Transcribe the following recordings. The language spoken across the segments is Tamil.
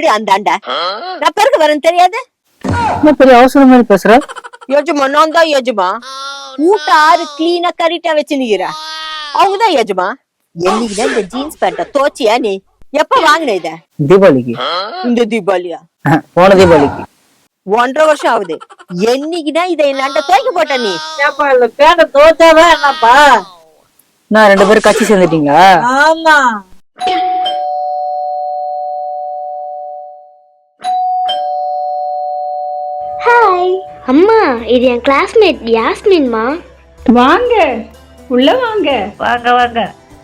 போடி அந்தாண்ட. நான் பிறகு வரேன்னு தெரியாது. பெரிய அவசரம் மாதிரி பேசுற. யோஜமா நான் தான் யோஜமா. ஊட்ட ஆறு கிளீனா கரெக்டா வச்சு நிக்கிறா. அவங்கதான் யோஜமா. என்னைக்குதான் இந்த ஜீன்ஸ் பேண்ட தோச்சியா நீ? எப்ப வாங்கின இத? தீபாவளிக்கு. இந்த தீபாவளியா? போன தீபாவளிக்கு. 1.5 வருஷம் ஆகுது. என்னைக்குதான் இதை என்னாண்ட துவைக்க போட்ட நீ? பேண்ட தோச்சாதான் என்னப்பா? நான் 2 பேரும் கட்சி சேர்ந்துட்டீங்களா? ஆமா. ஹாய் அம்மா, இது என் கிளாஸ்மேட் யாஸ்மின்மா. வாங்க உள்ள வாங்க. வாங்க வாங்க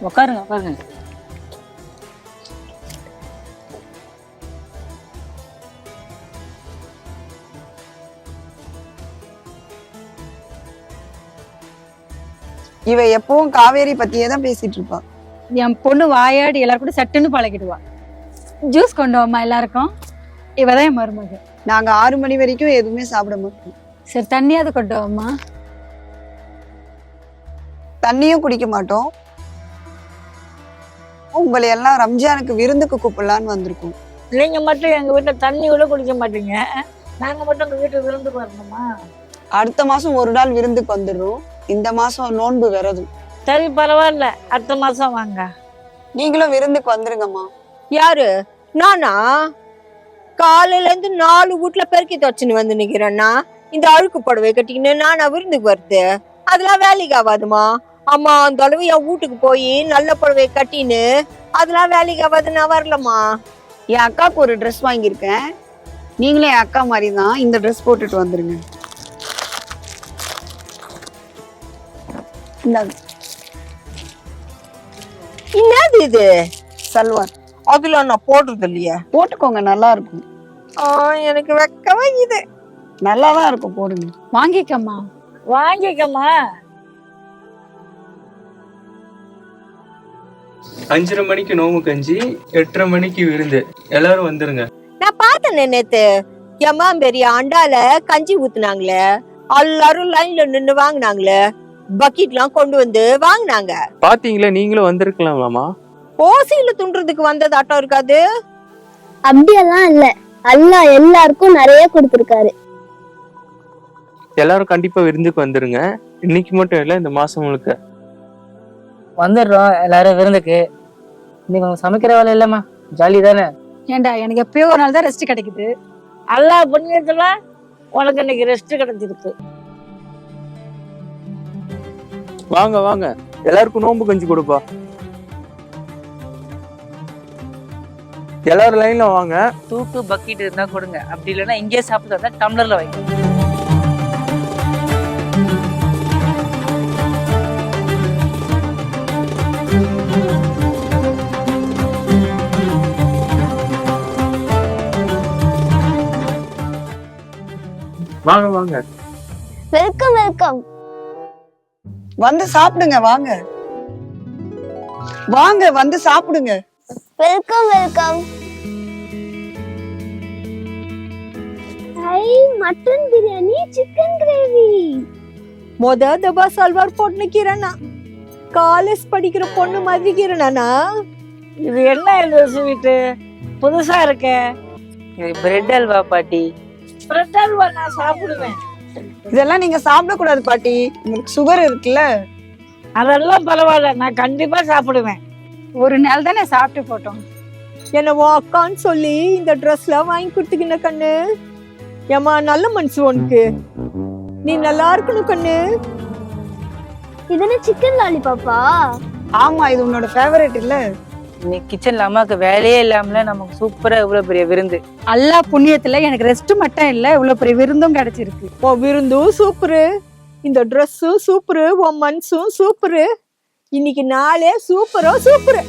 உட்காருங்க உட்காருங்க. இவ எப்பவும் காவேரி பத்தியே தான் பேசிட்டு இருப்பா. என் பொண்ணு வாயாடி எல்லாரும் கூட சட்டுன்னு பழகிடுவா. ஜூஸ் கொண்டு வாமா எல்லாருக்கும். இவதான் என் மருமக. நாங்க 6 மணி வரைக்கும் எதுவுமே சாப்பிட மாட்டோம். சரி தண்ணியாவது கொண்டு வாமா. தண்ணியும் குடிக்க மாட்டோம். உங்களை எல்லாம் ரம்ஜானுக்கு விருந்துக்கு கூப்பிடலான்னு வந்திருக்கோம். நீங்க மட்டும் எங்க வீட்டுல தண்ணி கூட குடிக்க மாட்டீங்க. நாங்க மட்டும் உங்க வீட்டுக்கு விருந்துக்கு வரணுமா? அடுத்த மாசம் ஒரு நாள் விருந்துக்கு வந்துடுறோம். இந்த மாசம் நோன்பு விரதும். சரி பரவாயில்ல, அடுத்த மாசம் வாங்க. நீங்களும் விருந்துக்கு வந்துருங்கம்மா. யாரு? நானா? காலையில இருந்து 4 வீட்டுல பெருக்கி துவச்சுன்னு வந்து நிக்கிறேன்னா இந்த அழுக்கு புடவை கட்டிக்கின்னு நானா விருந்துக்கு வருது? அதெல்லாம் வேலைக்கு ஆகாதுமா. அம்மா அந்த அளவு என் வீட்டுக்கு போய் நல்ல புடவை கட்டின்னு அதெல்லாம் வேலைக்கு ஆகாது. நான் வரலம்மா. என் அக்காவுக்கு ஒரு ட்ரெஸ் வாங்கியிருக்கேன். நீங்களே என் அக்கா மாதிரி தான் இந்த ட்ரெஸ் போட்டுட்டு வந்துருங்க. என்னது இது? சல்வார். அதெல்லாம் நான் போடுறது இல்லையா? போட்டுக்கோங்க, நல்லா இருக்கும். எனக்கு வெக்கமா இது. நல்லாதான் இருக்கும், போடுங்க. வாங்கிக்கம்மா வாங்கிக்கம்மா. 5:30 மணிக்கு நோம்பு கஞ்சி, 8:30 மணிக்கு விருந்து. எல்லாரும் வந்துருங்க. நான் பார்த்தேன் நேத்து. எம்மா பெரிய அண்டால கஞ்சி ஊத்துனாங்களே, எல்லாரும் லைன்ல நின்னு வாங்கினாங்களே, பக்கெட் எல்லாம் கொண்டு வந்து வாங்கினாங்க. பாத்தீங்களா? நீங்களும் வந்திருக்கலாமாமா? ஓசியில துண்டுறதுக்கு வந்ததாட்டம் இருக்காது. அப்படியெல்லாம் இல்ல, அல்லாஹ் எல்லாருக்கும் நிறைய கொடுத்திருக்காரு. எல்லாரும் கண்டிப்பா விருந்துக்கு வந்துருங்க. இன்னைக்கு மட்டும் இல்ல, இந்த மாசம் முழுக்க வந்துடுறோம் எல்லாரும் விருந்துக்கு. இன்னைக்கு உங்களுக்கு சமைக்கிற வேலை இல்லம்மா, ஜாலி தானே. ஏண்டா, எனக்கு எப்பயோ ஒரு நாள் தான் ரெஸ்ட் கிடைக்குது. அல்லாஹ் புண்ணியத்துல உனக்கு இன்னைக்கு ரெஸ்ட் கிடைச்சிருக்கு. வாங்க வாங்க, எல்லாருக்கும் நோம்பு கஞ்சி கொடுப்பா. எல்லாரும் லைன்ல வாங்க. தூக்கு பக்கெட் இருந்தா கொடுங்க. அப்படி இல்லைன்னா இங்கேயே சாப்பிட்டு டம்ளர்ல வைங்க. வாங்க வாங்க. Welcome welcome. வந்து சாப்பிடுங்க, வாங்க வாங்க, வந்து சாப்பிடுங்க. Welcome welcome. ஐ, மட்டன் பிரியாணி, சிக்கன் கிரேவி. தபா சல்வார் போட்டு நிக்கிறேன்னா காலேஜ் படிக்கிற பொண்ணு மாதிரி இருக்கிறேனா? இது என்ன இது ஸ்வீட்டு புதுசா இருக்கே? இது பிரெட் அல்வா பாட்டி. பிரெட் அல்வா நான் சாப்பிடுவேன். இதெல்லாம் நீங்க சாப்பிட கூடாது பாட்டி, உங்களுக்கு சுகர் இருக்குல்ல. அதெல்லாம் பரவாயில்ல, நான் கண்டிப்பா சாப்பிடுவேன். ஒரு நாள் தானே சாப்பிட்டு போட்டோம். என்னவோ அக்கான்னு சொல்லி இந்த ட்ரெஸ்லாம் வாங்கி கொடுத்துக்கின கண்ணு. ஏமா நல்ல மனசு உனக்கு. நீ நல்லா இருக்கணும் கண்ணு. இதுன்னு சிக்கன் லாலிபாப்பா? ஆமா, இது உன்னோட ஃபேவரட் இல்ல. இன்னைக்கு கிச்சன்ல அம்மாவுக்கு வேலையே இல்லாமல நமக்கு சூப்பரா இவ்வளவு பெரிய விருந்து. அல்லாஹ் புண்ணியத்துல எனக்கு ரெஸ்ட் மட்டும் இல்ல, இவ்வளவு பெரிய விருந்தும் கிடைச்சிருக்கு. உன் விருந்தும் சூப்பரு, இந்த ட்ரெஸ்ஸும் சூப்பரு, உன் மனசும் சூப்பரு. இன்னைக்கு நாளே சூப்பரோ சூப்பரு.